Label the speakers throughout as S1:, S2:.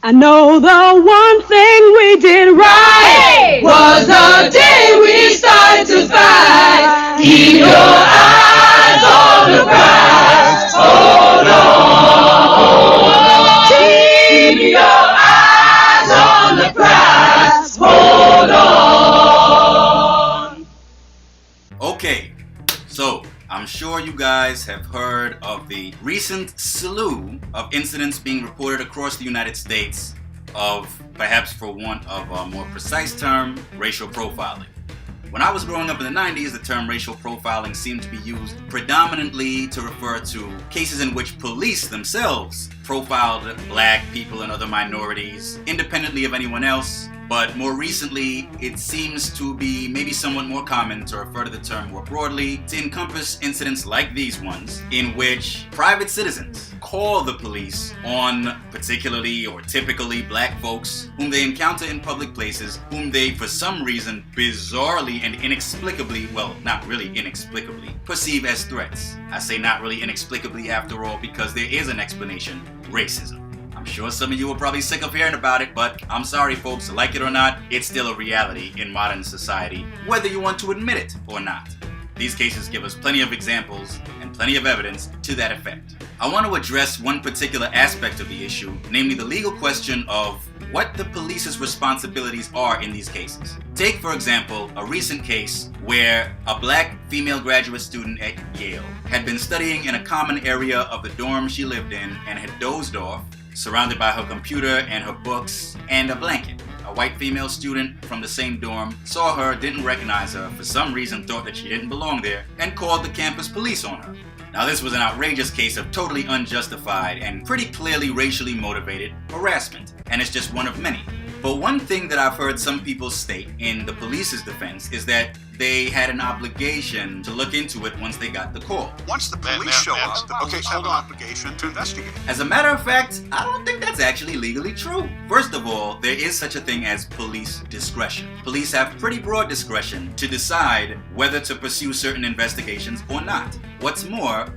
S1: I know the one thing we did right
S2: was the day we started to fight. Keep your eyes on the prize. Hold on. Keep your eyes on the prize. Hold on.
S3: Okay, so I'm sure you guys have heard of the recent slew of incidents being reported across the United States of, perhaps for want of a more precise term, racial profiling. When I was growing up in the 90s, the term racial profiling seemed to be used predominantly to refer to cases in which police themselves profiled black people and other minorities independently of anyone else. But more recently, it seems to be maybe somewhat more common to refer to the term more broadly to encompass incidents like these ones, in which private citizens call the police on particularly or typically black folks whom they encounter in public places, whom they for some reason bizarrely and inexplicably, well, not really inexplicably, perceive as threats. I say not really inexplicably after all because there is an explanation: racism. I'm sure some of you are probably sick of hearing about it, but I'm sorry folks, like it or not, it's still a reality in modern society, whether you want to admit it or not. These cases give us plenty of examples and plenty of evidence to that effect. I want to address one particular aspect of the issue, namely the legal question of what the police's responsibilities are in these cases. Take, for example, a recent case where a black female graduate student at Yale had been studying in a common area of the dorm she lived in and had dozed off, surrounded by her computer and her books and a blanket. A white female student from the same dorm saw her, didn't recognize her, for some reason thought that she didn't belong there, and called the campus police on her. Now this was an outrageous case of totally unjustified and pretty clearly racially motivated harassment, and it's just one of many. But one thing that I've heard some people state in the police's defense is that they had an obligation to look into it once they got the call.
S4: Once the police show up, the police have an obligation to investigate.
S3: As a matter of fact, I don't think that's actually legally true. First of all, there is such a thing as police discretion. Police have pretty broad discretion to decide whether to pursue certain investigations or not. What's more,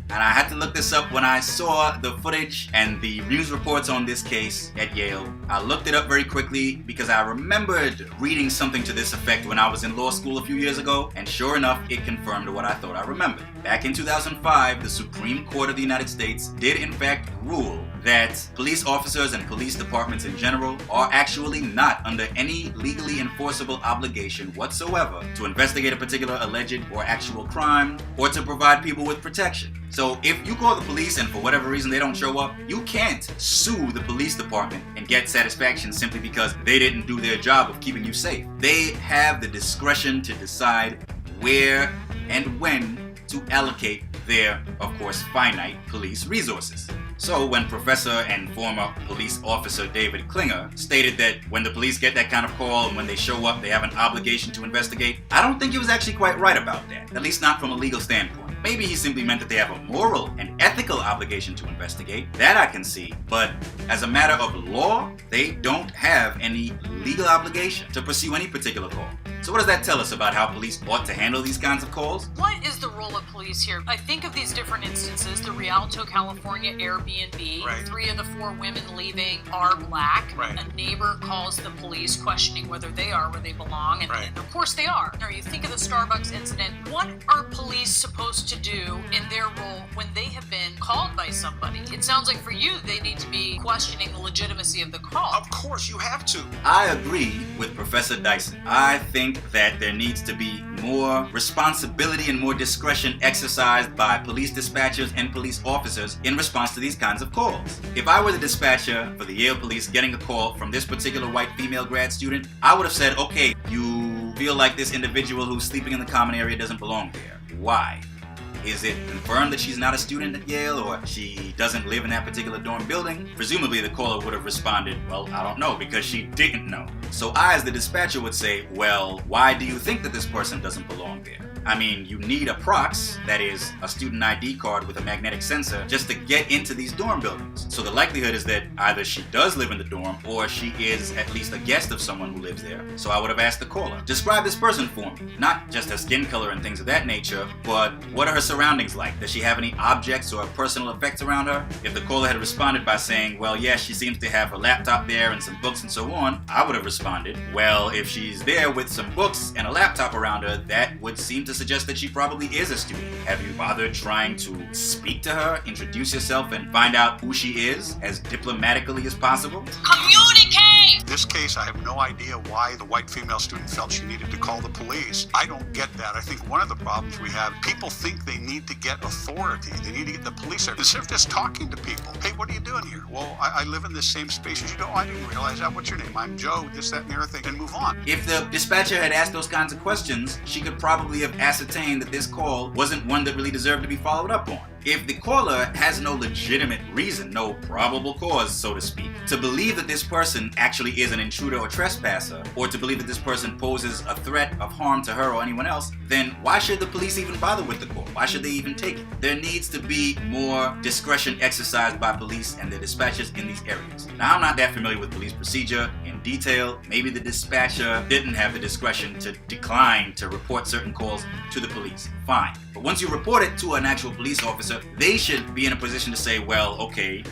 S3: and I had to look this up when I saw the footage and the news reports on this case at Yale. I looked it up very quickly because I remembered reading something to this effect when I was in law school a few years ago, and sure enough, it confirmed what I thought I remembered. Back in 2005, the Supreme Court of the United States did in fact rule that police officers and police departments in general are actually not under any legally enforceable obligation whatsoever to investigate a particular alleged or actual crime or to provide people with protection. So if you call the police and for whatever reason they don't show up, you can't sue the police department and get satisfaction simply because they didn't do their job of keeping you safe. They have the discretion to decide where and when to allocate their, of course, finite police resources. So when Professor and former police officer David Klinger stated that when the police get that kind of call and when they show up they have an obligation to investigate, I don't think he was actually quite right about that, at least not from a legal standpoint. Maybe he simply meant that they have a moral and ethical obligation to investigate, that I can see, but as a matter of law, they don't have any legal obligation to pursue any particular call. So what does that tell us about how police ought to handle these kinds of calls?
S5: What is the role of police here? I think of these different instances, the Rialto, California Airbnb,
S4: Right.
S5: 3 of the 4 women leaving are black.
S4: Right.
S5: A neighbor calls the police questioning whether they are where they belong, and,
S4: Right.
S5: and of course they are. Or you think of the Starbucks incident, what are police supposed to do in their role when they have been called by somebody? It sounds like for you, they need to be questioning the legitimacy of the call.
S4: Of course, you have to.
S3: I agree with Professor Dyson. I think that there needs to be more responsibility and more discretion exercised by police dispatchers and police officers in response to these kinds of calls. If I were the dispatcher for the Yale police getting a call from this particular white female grad student, I would have said, okay, you feel like this individual who's sleeping in the common area doesn't belong there. Why? Is it confirmed that she's not a student at Yale or she doesn't live in that particular dorm building? Presumably the caller would have responded, well, I don't know, because she didn't know. So I, as the dispatcher, would say, well, why do you think that this person doesn't belong there? I mean, you need a prox, that is, a student ID card with a magnetic sensor, just to get into these dorm buildings. So the likelihood is that either she does live in the dorm, or she is at least a guest of someone who lives there. So I would have asked the caller, describe this person for me. Not just her skin color and things of that nature, but what are her surroundings like? Does she have any objects or personal effects around her? If the caller had responded by saying, well, yes, she seems to have her laptop there and some books and so on, I would have responded, well, if she's there with some books and a laptop around her, that would seem to suggest that she probably is a student. Have you bothered trying to speak to her, introduce yourself, and find out who she is as diplomatically as possible?
S5: Communicate!
S4: In this case, I have no idea why the white female student felt she needed to call the police. I don't get that. I think one of the problems we have, people think they need to get authority. They need to get the police there. Instead of just talking to people. Hey, what are you doing here? Well, I live in the same space as you do. Oh, I didn't realize that. What's your name? I'm Joe, this, that, and the other thing, and move on.
S3: If the dispatcher had asked those kinds of questions, she could probably have ascertained that this call wasn't one that really deserved to be followed up on. If the caller has no legitimate reason, no probable cause, so to speak, to believe that this person actually is an intruder or trespasser, or to believe that this person poses a threat of harm to her or anyone else, then why should the police even bother with the call? Why should they even take it? There needs to be more discretion exercised by police and their dispatchers in these areas. Now, I'm not that familiar with police procedure in detail. Maybe the dispatcher didn't have the discretion to decline to report certain calls to the police. Fine. But once you report it to an actual police officer, they should be in a position to say, well, okay,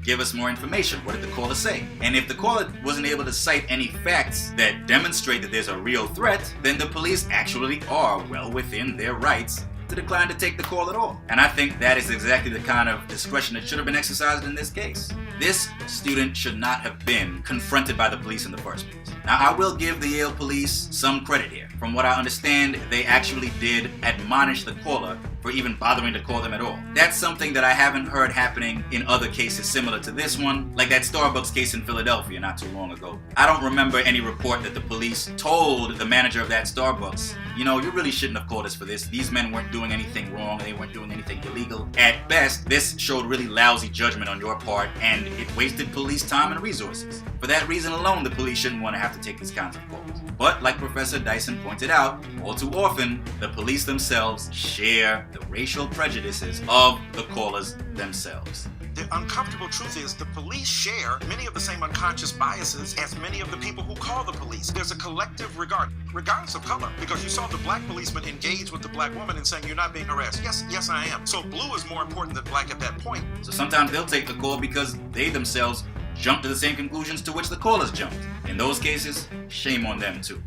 S3: give us more information. What did the caller say? And if the caller wasn't able to cite any facts that demonstrate that there's a real threat, then the police actually are well within their rights to decline to take the call at all. And I think that is exactly the kind of discretion that should have been exercised in this case. This student should not have been confronted by the police in the first place. Now, I will give the Yale police some credit here. From what I understand, they actually did admonish the caller for even bothering to call them at all. That's something that I haven't heard happening in other cases similar to this one, like that Starbucks case in Philadelphia not too long ago. I don't remember any report that the police told the manager of that Starbucks, you know, you really shouldn't have called us for this. These men weren't doing anything wrong, they weren't doing anything illegal. At best, this showed really lousy judgment on your part, and it wasted police time and resources. For that reason alone, the police shouldn't want to have to take these kinds of calls. But like Professor Dyson pointed out, all too often, the police themselves share the racial prejudices of the callers themselves.
S6: The uncomfortable truth is the police share many of the same unconscious biases as many of the people who call the police. There's a collective regard, regardless of color, because you saw the black policeman engage with the black woman and saying, you're not being harassed. Yes, I am. So blue is more important than black at that point.
S3: So sometimes they'll take the call because they themselves jump to the same conclusions to which the callers jumped. In those cases, shame on them too.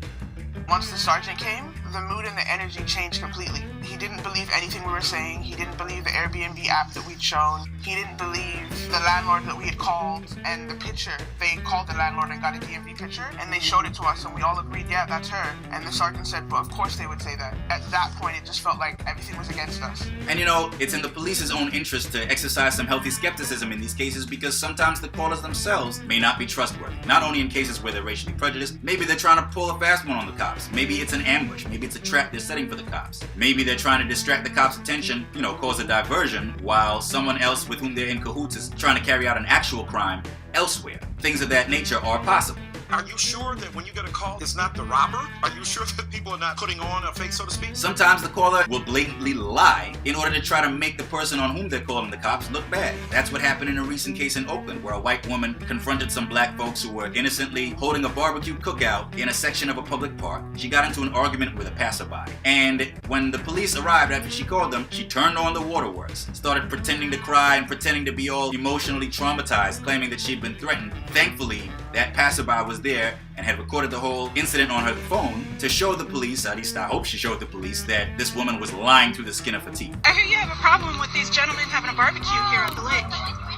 S7: Once the sergeant came, the mood and the energy changed completely. He didn't believe anything we were saying. He didn't believe the Airbnb app that we'd shown. He didn't believe the landlord that we had called and the picture. They called the landlord and got a DMV picture and they showed it to us and we all agreed, yeah, that's her. And the sergeant said, well, of course they would say that. At that point, it just felt like everything was against us.
S3: And you know, it's in the police's own interest to exercise some healthy skepticism in these cases because sometimes the callers themselves may not be trustworthy. Not only in cases where they're racially prejudiced, maybe they're trying to pull a fast one on the cops. Maybe it's an ambush. Maybe it's a trap they're setting for the cops. Maybe they're trying to distract the cops' attention, you know, cause a diversion, while someone else with whom they're in cahoots is trying to carry out an actual crime elsewhere. Things of that nature are possible.
S6: Are you sure that when you get a call, it's not the robber? Are you sure that people are not putting on a face, so to speak?
S3: Sometimes the caller will blatantly lie in order to try to make the person on whom they're calling the cops look bad. That's what happened in a recent case in Oakland, where a white woman confronted some black folks who were innocently holding a barbecue cookout in a section of a public park. She got into an argument with a passerby. And when the police arrived after she called them, she turned on the waterworks, started pretending to cry and pretending to be all emotionally traumatized, claiming that she'd been threatened. Thankfully, that passerby was there and had recorded the whole incident on her phone to show the police, at least I hope she showed the police, that this woman was lying through the skin of her teeth.
S8: I hear you have a problem with these gentlemen having a barbecue here at the lake.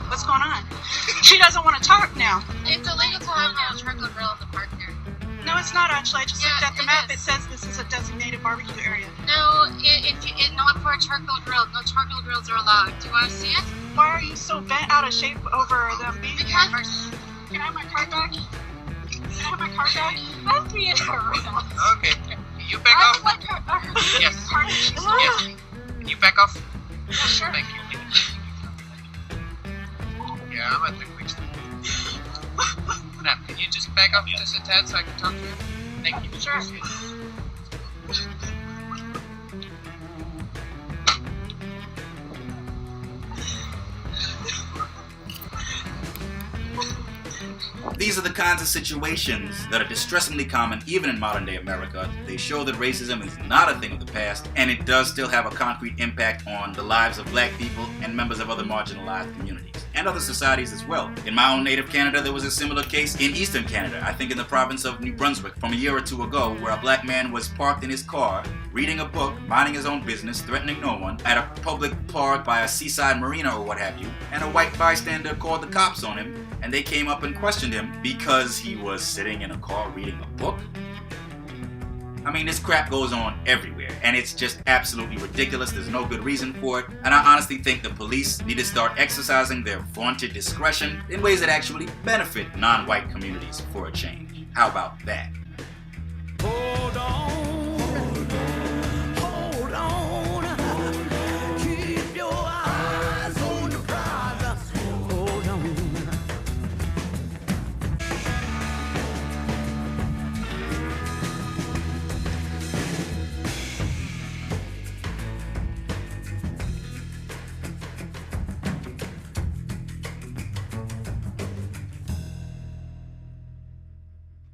S8: What's going on? She doesn't want to talk now.
S9: It's illegal to have a charcoal grill at the park here.
S8: No, it's not actually. I just looked at the map.
S9: Is.
S8: It says this is a designated barbecue area.
S9: No, not for a charcoal grill. No charcoal grills are allowed. Do you want to see it?
S8: Why are you so bent out of shape over them being here?
S9: Because... Can I have my card back? Can I have my card back? I'm being harassed.
S10: Okay. Can you back off? Yes. Yes. Can you back off?
S9: Yeah, sure.
S10: Thank you. Yeah, I'm at the quick stop. Now, can you just back off just a tad so I can talk to you? Thank you.
S9: Sure.
S3: These are the kinds of situations that are distressingly common even in modern day America. They show that racism is not a thing of the past, and it does still have a concrete impact on the lives of black people and members of other marginalized communities, and other societies as well. In my own native Canada, there was a similar case in eastern Canada, I think in the province of New Brunswick, from a year or two ago, where a black man was parked in his car, reading a book, minding his own business, threatening no one, at a public park by a seaside marina or what have you, and a white bystander called the cops on him, and they came up and questioned him because he was sitting in a car reading a book. I mean, this crap goes on everywhere, and it's just absolutely ridiculous. There's no good reason for it, and I honestly think the police need to start exercising their vaunted discretion in ways that actually benefit non-white communities for a change. How about that?